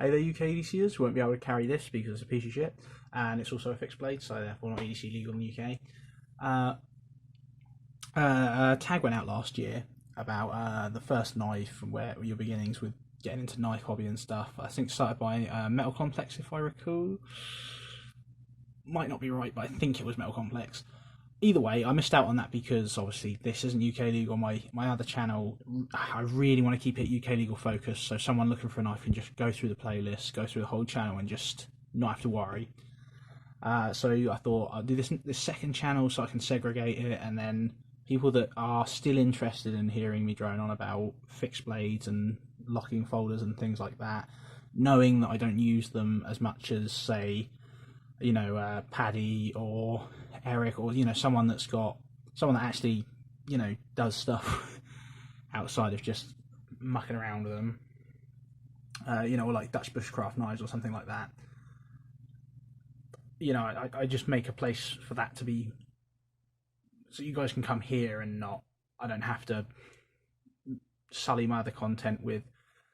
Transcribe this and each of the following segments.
hey there UK EDCers, won't be able to carry this because it's a piece of shit, and it's also a fixed blade, so therefore not EDC legal in the UK. A tag went out last year about the first knife and where your beginnings with getting into knife hobby and stuff. I think started by Metal Complex, if I recall. Might not be right, but I think it was Metal Complex. Either way, I missed out on that because obviously this isn't UK legal. My other channel, I really want to keep it UK legal focused, so someone looking for a knife can just go through the playlist, go through the whole channel, and just not have to worry. So I thought I'll do this second channel so I can segregate it, and then people that are still interested in hearing me drone on about fixed blades and locking folders and things like that, knowing that I don't use them as much as, say, Paddy or Eric, or someone that actually does stuff outside of just mucking around with them, or like Dutch bushcraft knives or something like that. I just make a place for that to be, so you guys can come here and I don't have to sully my other content with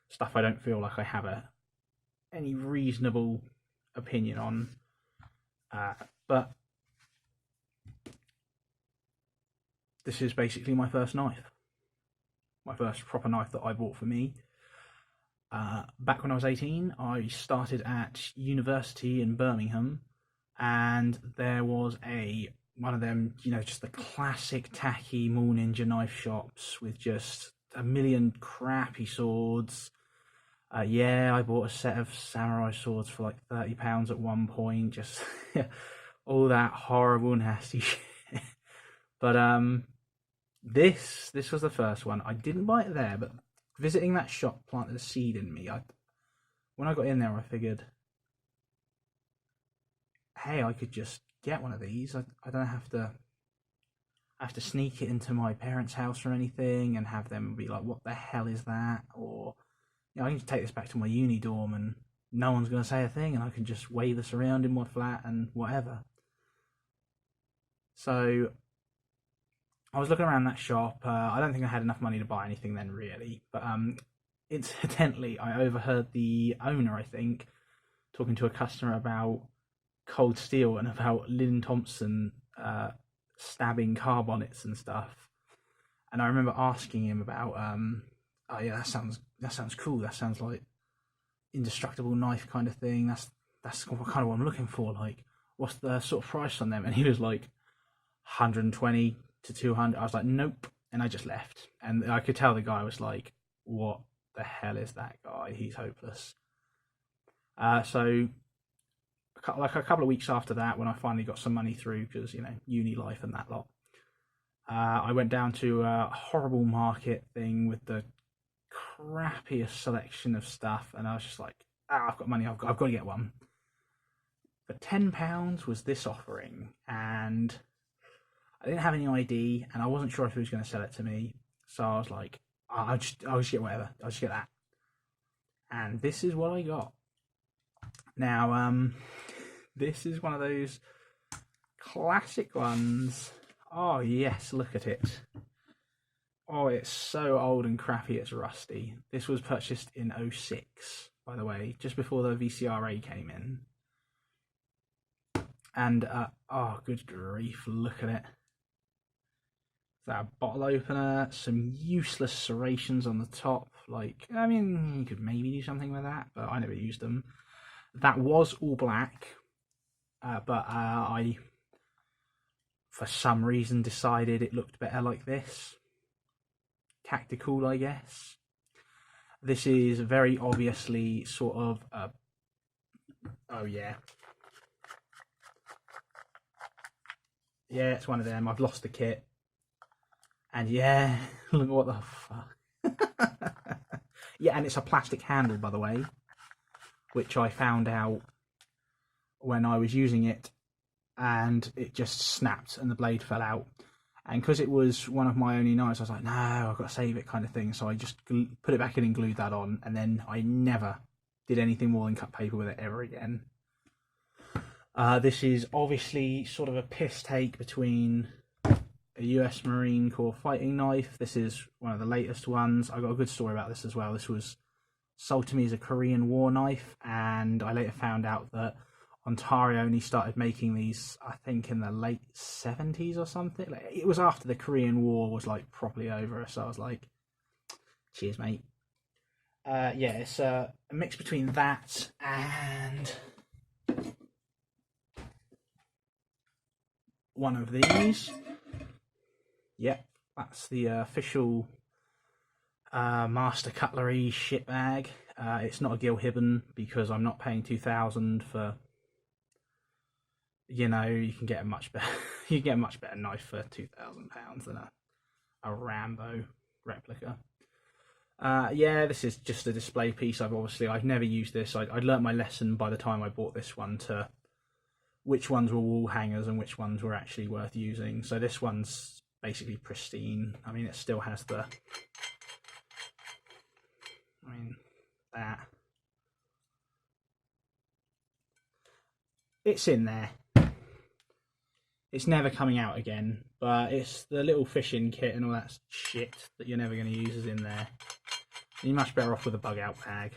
stuff I don't feel like I have any reasonable opinion on. But this is basically my first knife, my first proper knife that I bought for me. Back when I was 18, I started at university in Birmingham, and there was one of them, just the classic tacky Mall Ninja knife shops with just a million crappy swords. I bought a set of samurai swords for like £30 at one point, just all that horrible, nasty shit. But this was the first one. I didn't buy it there, but visiting that shop planted a seed in me. When I got in there, I figured, hey, I could just get one of these. I don't have to sneak it into my parents' house or anything and have them be like, what the hell is that? Or I can take this back to my uni dorm and no one's going to say a thing, and I can just wave this around in my flat and whatever. So I was looking around that shop. I don't think I had enough money to buy anything then, really. But incidentally, I overheard the owner, I think, talking to a customer about cold steel and about Lynn Thompson stabbing car bonnets and stuff. And I remember asking him about, oh yeah, that sounds cool. That sounds like indestructible knife kind of thing. That's kind of what I'm looking for. Like, what's the sort of price on them? And he was like, 120 to 200. I was like, nope, and I just left. And I could tell the guy was like, what the hell is that guy? He's hopeless. So like a couple of weeks after that, when I finally got some money through, because uni life and that lot, I went down to a horrible market thing with the crappiest selection of stuff, and I was just like, I've got money, I've got to get one. For £10 was this offering, and I didn't have any ID, and I wasn't sure if he was going to sell it to me, so I was like, I'll just get whatever, I'll just get that. And this is what I got. Now, this is one of those classic ones. Oh yes, look at it. Oh, it's so old and crappy, it's rusty. This was purchased in 2006, by the way, just before the VCRA came in. And, oh, good grief, look at it. That bottle opener, some useless serrations on the top. Like, I mean, you could maybe do something with that, but I never used them. That was all black, but I, for some reason, decided it looked better like this. Tactical, I guess. This is very obviously sort of oh yeah. Yeah, it's one of them. I've lost the kit. And yeah, look what the fuck. Yeah, and it's a plastic handle, by the way, which I found out when I was using it, and it just snapped and the blade fell out. And because it was one of my only knives, I was like, no, I've got to save it kind of thing. So I just put it back in and glued that on, and then I never did anything more than cut paper with it ever again. This is obviously sort of a piss take between a US Marine Corps fighting knife. This is one of the latest ones. I got a good story about this as well. This was sold to me as a Korean War knife, and I later found out that Ontario only started making these, I think, in the late 70s or something. Like, it was after the Korean War was like properly over, so I was like, cheers, mate. Yeah, it's a mix between that and one of these. Yep, that's the official Master Cutlery shit bag. It's not a Gil Hibben because I'm not paying 2,000 for. You know, you can get a much better you can get a much better knife for £2,000 than a Rambo replica. Yeah, this is just a display piece. I've never used this. I'd learnt my lesson by the time I bought this one to which ones were wall hangers and which ones were actually worth using. So this one's basically pristine. I mean, it still has that. It's in there. It's never coming out again, but it's the little fishing kit and all that shit that you're never going to use is in there. You're much better off with a bug out bag.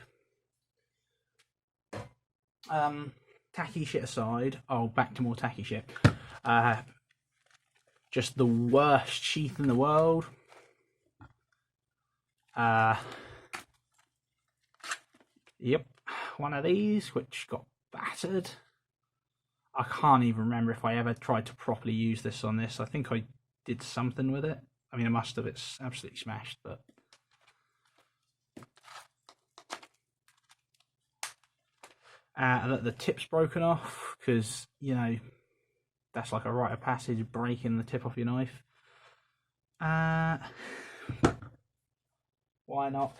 Tacky shit aside, back to more tacky shit. Just the worst sheath in the world. Yep, one of these which got battered. I can't even remember if I ever tried to properly use this on this. I think I did something with it. I mean, I must have. It's absolutely smashed, but the tip's broken off because, you know, that's like a rite of passage, breaking the tip off your knife. Why not?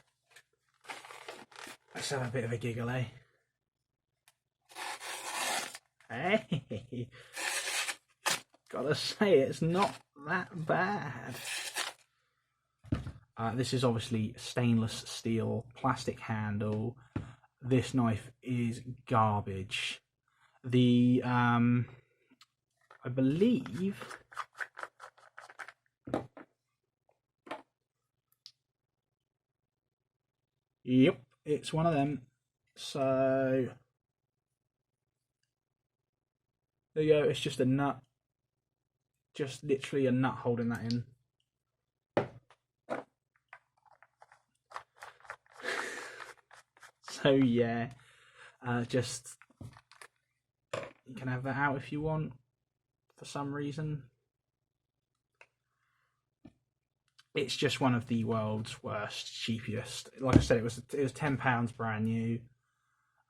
Let's have a bit of a giggle, eh? Hey, gotta say, it's not that bad. This is obviously stainless steel, plastic handle. This knife is garbage. The, I believe... Yep, it's one of them. So... there you go, it's just a nut. Just literally a nut holding that in. So yeah, just, you can have that out if you want, for some reason. It's just one of the world's worst, cheapest. Like I said, it was £10 brand new.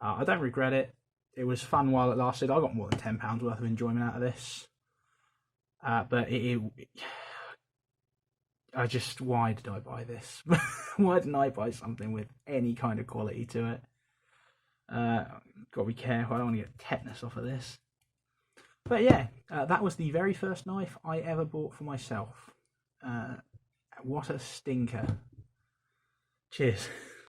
I don't regret it. It was fun while it lasted. I got more than £10 worth of enjoyment out of this. But why did I buy this? Why didn't I buy something with any kind of quality to it? Gotta be careful, I don't want to get tetanus off of this. But yeah, that was the very first knife I ever bought for myself. What a stinker. Cheers.